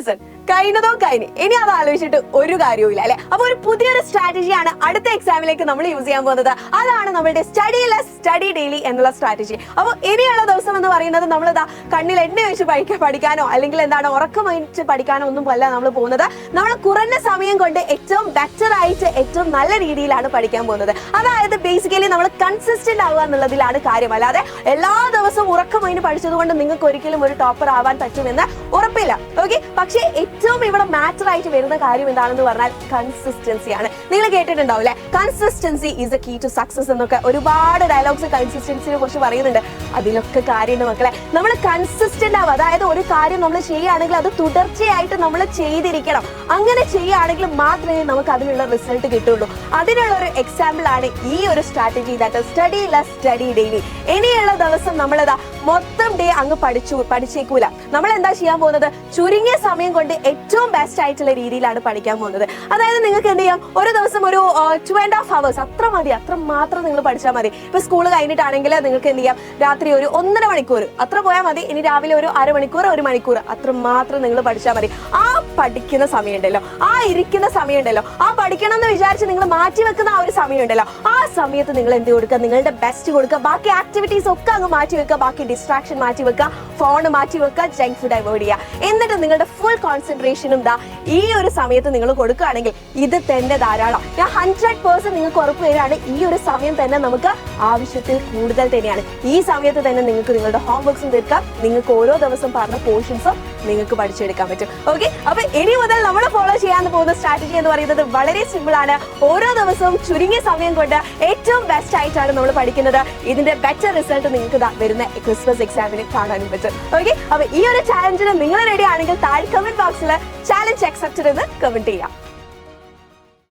Listen, കഴിഞ്ഞതോ കഴിഞ്ഞു, ഇനി അത് ആലോചിച്ചിട്ട് ഒരു കാര്യവും അല്ലെ. അപ്പൊ ഒരു പുതിയൊരു സ്ട്രാറ്റജിയാണ് അടുത്ത എക്സാമിലേക്ക് നമ്മൾ യൂസ് ചെയ്യാൻ പോകുന്നത്. അതാണ് നമ്മുടെ സ്റ്റഡി ലെസ് സ്റ്റഡി ഡെയിലി എന്നുള്ള സ്ട്രാറ്റജി. അപ്പൊ ഇനിയുള്ള ദിവസം എന്ന് പറയുന്നത് നമ്മളിതാ കണ്ണിൽ എണ്ണ വെച്ച് പഠിക്കാനോ അല്ലെങ്കിൽ എന്താണ് ഉറക്കം വഹിച്ച് പഠിക്കാനോ ഒന്നും അല്ല നമ്മൾ പോകുന്നത്. നമ്മൾ കുറഞ്ഞ സമയം കൊണ്ട് ഏറ്റവും ബെറ്റർ ആയിട്ട് ഏറ്റവും നല്ല രീതിയിലാണ് പഠിക്കാൻ പോകുന്നത്. അതായത് ബേസിക്കലി നമ്മൾ കൺസിസ്റ്റന്റ് ആവുക എന്നുള്ളതിലാണ് കാര്യം. അല്ലാതെ എല്ലാ ദിവസവും ഉറക്കം വഹിച്ച് പഠിച്ചത് കൊണ്ട് നിങ്ങൾക്ക് ഒരിക്കലും ഒരു ടോപ്പർ ആവാൻ പറ്റുമെന്ന് ഉറപ്പില്ല. ഓക്കെ, പക്ഷേ ഏറ്റവും ഇവിടെ മാറ്റർ ആയിട്ട് വരുന്ന കാര്യം എന്താണെന്ന് പറഞ്ഞാൽ കൺസിസ്റ്റൻസിയാണ്. നിങ്ങൾ കേട്ടിട്ടുണ്ടാവില്ലേ, consistency is a key to success എന്നൊക്കെ ഒരുപാട് ഡയലോഗ്സ് കൺസിസ്റ്റൻസിനെ കുറിച്ച് പറയുന്നുണ്ട്. അതിലൊക്കെ കാര്യമുണ്ട് മക്കളെ. നമ്മൾ കൺസിസ്റ്റന്റ് ആവുക, അതായത് ഒരു കാര്യം നമ്മൾ ചെയ്യുകയാണെങ്കിൽ അത് തുടർച്ചയായിട്ട് നമ്മൾ ചെയ്തിരിക്കണം. അങ്ങനെ ചെയ്യുകയാണെങ്കിൽ മാത്രമേ നമുക്ക് അതിനുള്ള റിസൾട്ട് കിട്ടുള്ളൂ. അതിനുള്ള ഒരു എക്സാമ്പിൾ ആണ് ഈ ഒരു strategy, that study less study daily. ഇനിയുള്ള ദിവസം നമ്മളിതാ മൊത്തം ഡേ അങ്ങ് പഠിച്ചേക്കൂല. നമ്മൾ എന്താ ചെയ്യാൻ പോകുന്നത്, ചുരുങ്ങിയ സമയം കൊണ്ട് ഏറ്റവും ബെസ്റ്റ് ആയിട്ടുള്ള രീതിയിലാണ് പഠിക്കാൻ പോകുന്നത്. അതായത് നിങ്ങൾക്ക് എന്ത് ചെയ്യാം, ഒരു ദിവസം ഒരു 2.5 hours അത്ര മതി, അത്ര മാത്രം നിങ്ങൾ പഠിച്ചാൽ മതി. ഇപ്പൊ സ്കൂൾ കഴിഞ്ഞിട്ടാണെങ്കിൽ നിങ്ങൾക്ക് എന്ത് ചെയ്യാം, രാത്രി ഒരു 1.5 മണിക്കൂർ അത്ര പോയാൽ മതി. ഇനി രാവിലെ ഒരു 1/2 മണിക്കൂർ 1 മണിക്കൂർ അത്ര മാത്രം നിങ്ങൾ പഠിച്ചാൽ മതി. ആ പഠിക്കുന്ന സമയം ഉണ്ടല്ലോ, ആ ഇരിക്കുന്ന സമയം ഉണ്ടല്ലോ, ആ പഠിക്കണം എന്ന് വിചാരിച്ച് നിങ്ങൾ മാറ്റി വെക്കുന്ന ആ ഒരു സമയം ഉണ്ടല്ലോ, ആ സമയത്ത് നിങ്ങൾ എന്ത് കൊടുക്കുക, നിങ്ങളുടെ ബെസ്റ്റ് കൊടുക്കുക. ബാക്കി ആക്ടിവിറ്റീസ് ഒക്കെ അങ്ങ് മാറ്റി വെക്കുക, ബാക്കി ഡിസ്ട്രാക്ഷൻ മാറ്റി വെക്കുക, ഫോൺ മാറ്റി വെക്കുക, ജങ്ക് ഫുഡ് അവോയ്ഡ് ചെയ്യുക. എന്നിട്ട് നിങ്ങളുടെ ഫുൾ കോൺസെൻട്രേഷനും ഈ ഒരു സമയത്ത് നിങ്ങൾ കൊടുക്കുകയാണെങ്കിൽ ഇത് തന്നെ ധാരാളം. ഞാൻ 100% നിങ്ങൾക്ക് ഉറപ്പ് തരാണ്, ഈ ഒരു സമയം തന്നെ നമുക്ക് ആവശ്യത്തിൽ കൂടുതൽ തന്നെയാണ്. ഈ സമയത്ത് തന്നെ നിങ്ങൾക്ക് നിങ്ങളുടെ ഹോംവർക്സും തീർക്കാം, നിങ്ങൾക്ക് ഓരോ ദിവസം പറഞ്ഞ പോർഷൻസും നിങ്ങൾക്ക് പഠിച്ചെടുക്കാൻ പറ്റും. ഓക്കെ, അപ്പൊ ഇനി മുതൽ നമ്മൾ ഫോളോ ചെയ്യാൻ പോകുന്ന സ്ട്രാറ്റജി എന്ന് പറയുന്നത് വളരെ സിമ്പിൾ ആണ്. ഓരോ ദിവസവും ചുരുങ്ങിയ സമയം കൊണ്ട് ഏറ്റവും ബെസ്റ്റ് ആയിട്ടാണ് നമ്മൾ പഠിക്കുന്നത്. ഇതിന്റെ ബെറ്റർ റിസൾട്ട് നിങ്ങൾക്ക് വരുന്ന ക്രിസ്മസ് എക്സാമിന് കാണാനും പറ്റും. ഓക്കെ, അപ്പൊ ഈ ഒരു ചാലഞ്ചിന് നിങ്ങൾ റെഡി ആണെങ്കിൽ താഴെ കമന്റ് ബോക്സിൽ ചാലഞ്ച് അക്സെപ്റ്റഡ് എന്ന് കമന്റ് ചെയ്യാം.